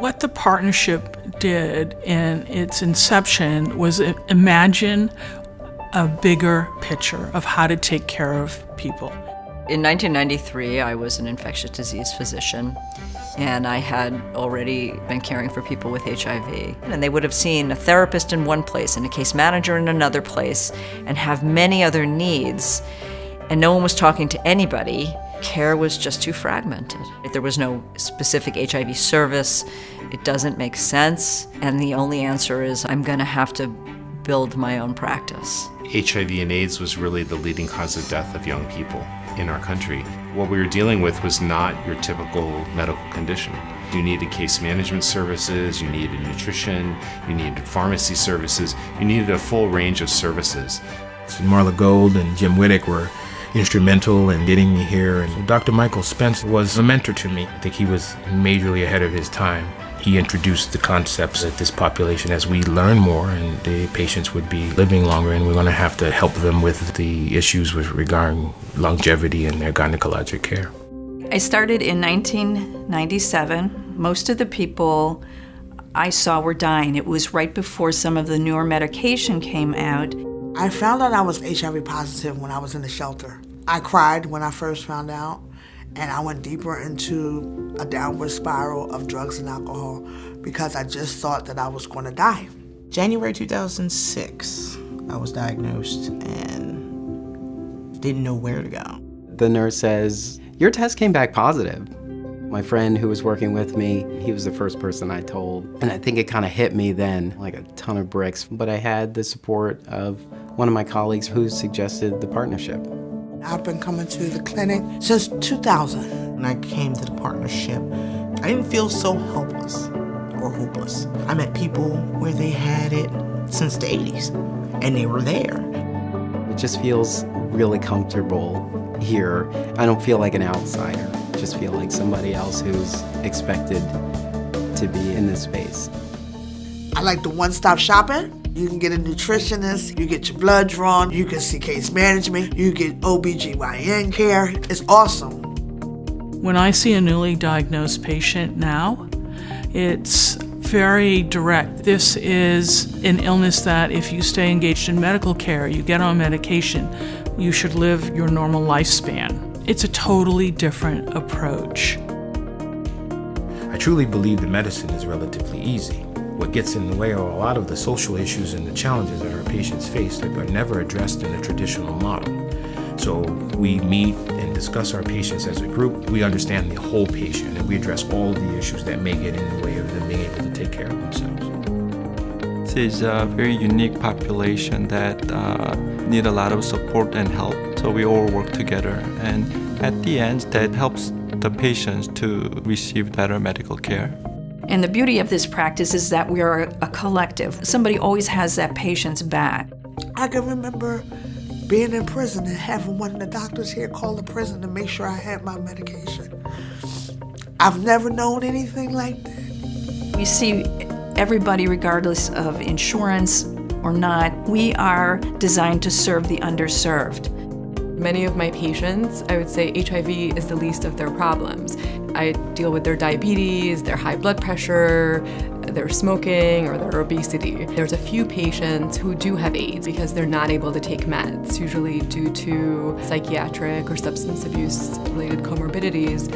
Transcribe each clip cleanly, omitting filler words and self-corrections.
What the partnership did in its inception was imagine a bigger picture of how to take care of people. In 1993, I was an infectious disease physician, and I had already been caring for people with HIV. And they would have seen a therapist in one place and a case manager in another place and have many other needs, and no one was talking to anybody. Care was just too fragmented. If there was no specific HIV service, it doesn't make sense, and the only answer is I'm gonna have to build my own practice. HIV and AIDS was really the leading cause of death of young people in our country. What we were dealing with was not your typical medical condition. You needed case management services, you needed nutrition, you needed pharmacy services, you needed a full range of services. Marla Gold and Jim Wittek were instrumental in getting me here, and Dr. Michael Spence was a mentor to me. I think he was majorly ahead of his time. He introduced the concepts that this population, as we learn more, and the patients would be living longer, and we're going to have to help them with the issues with regarding longevity and their gynecologic care. I started in 1997. Most of the people I saw were dying. It was right before some of the newer medication came out. I found out I was HIV positive when I was in the shelter. I cried when I first found out, and I went deeper into a downward spiral of drugs and alcohol because I just thought that I was going to die. January 2006, I was diagnosed and didn't know where to go. The nurse says, "Your test came back positive." My friend who was working with me, he was the first person I told. And I think it kind of hit me then, like a ton of bricks. But I had the support of one of my colleagues who suggested the partnership. I've been coming to the clinic since 2000. When I came to the partnership, I didn't feel so helpless or hopeless. I met people where they had it since the 80s, and they were there. It just feels really comfortable here. I don't feel like an outsider. I just feel like somebody else who's expected to be in this space. I like the one-stop shopping. You can get a nutritionist, you get your blood drawn, you can see case management, you get OBGYN care. It's awesome. When I see a newly diagnosed patient now, it's very direct. This is an illness that if you stay engaged in medical care, you get on medication, you should live your normal lifespan. It's a totally different approach. I truly believe the medicine is relatively easy. What gets in the way are a lot of the social issues and the challenges that our patients face that are never addressed in the traditional model. So we meet and discuss our patients as a group. We understand the whole patient, and we address all of the issues that may get in the way of them being able to take care of themselves. This is a very unique population that need a lot of support and help. So we all work together, and at the end, that helps the patients to receive better medical care. And the beauty of this practice is that we are a collective. Somebody always has that patient's back. I can remember being in prison and having one of the doctors here call the prison to make sure I had my medication. I've never known anything like that. We see everybody, regardless of insurance or not. We are designed to serve the underserved. Many of my patients, I would say HIV is the least of their problems. I deal with their diabetes, their high blood pressure, their smoking, or their obesity. There's a few patients who do have AIDS because they're not able to take meds, usually due to psychiatric or substance abuse-related comorbidities.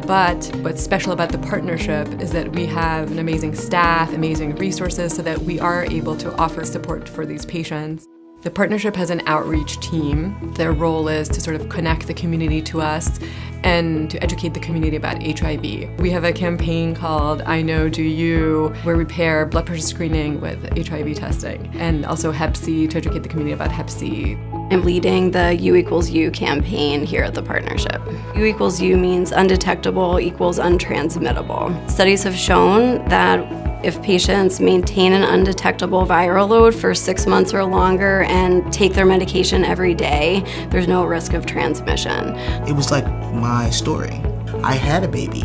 But what's special about the partnership is that we have an amazing staff, amazing resources, so that we are able to offer support for these patients. The partnership has an outreach team. Their role is to sort of connect the community to us and to educate the community about HIV. We have a campaign called I Know Do You, where we pair blood pressure screening with HIV testing, and also Hep C to educate the community about Hep C. I'm leading the U=U campaign here at the partnership. U=U means undetectable equals untransmittable. Studies have shown that if patients maintain an undetectable viral load for 6 months or longer and take their medication every day, there's no risk of transmission. It was like my story. I had a baby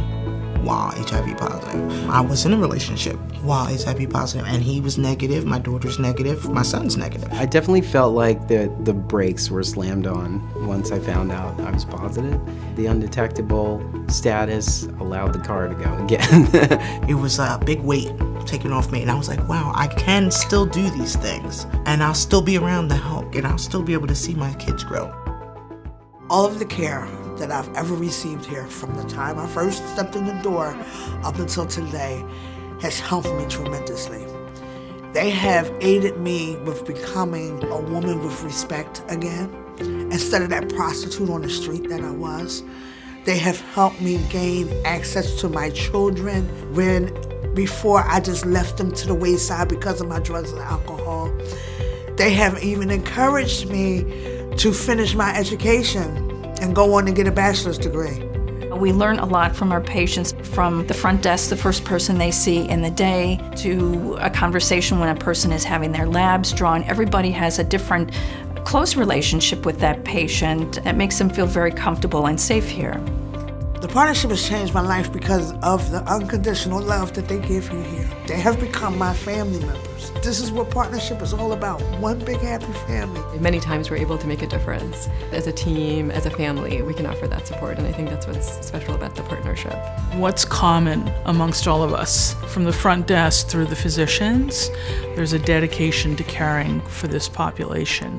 while HIV positive. I was in a relationship while HIV positive, and he was negative, my daughter's negative, my son's negative. I definitely felt like the brakes were slammed on once I found out I was positive. The undetectable status allowed the car to go again. It was a big weight taken off me, and I was like, wow, I can still do these things, and I'll still be around to help, and I'll still be able to see my kids grow. All of the care that I've ever received here from the time I first stepped in the door up until today has helped me tremendously. They have aided me with becoming a woman with respect again. Instead of that prostitute on the street that I was, they have helped me gain access to my children when before I just left them to the wayside because of my drugs and alcohol. They have even encouraged me to finish my education and go on and get a bachelor's degree. We learn a lot from our patients, from the front desk, the first person they see in the day, to a conversation when a person is having their labs drawn. Everybody has a different close relationship with that patient that makes them feel very comfortable and safe here. The partnership has changed my life because of the unconditional love that they give you here. They have become my family members. This is what partnership is all about, one big happy family. Many times we're able to make a difference. As a team, as a family, we can offer that support, and I think that's what's special about the partnership. What's common amongst all of us, from the front desk through the physicians, there's a dedication to caring for this population.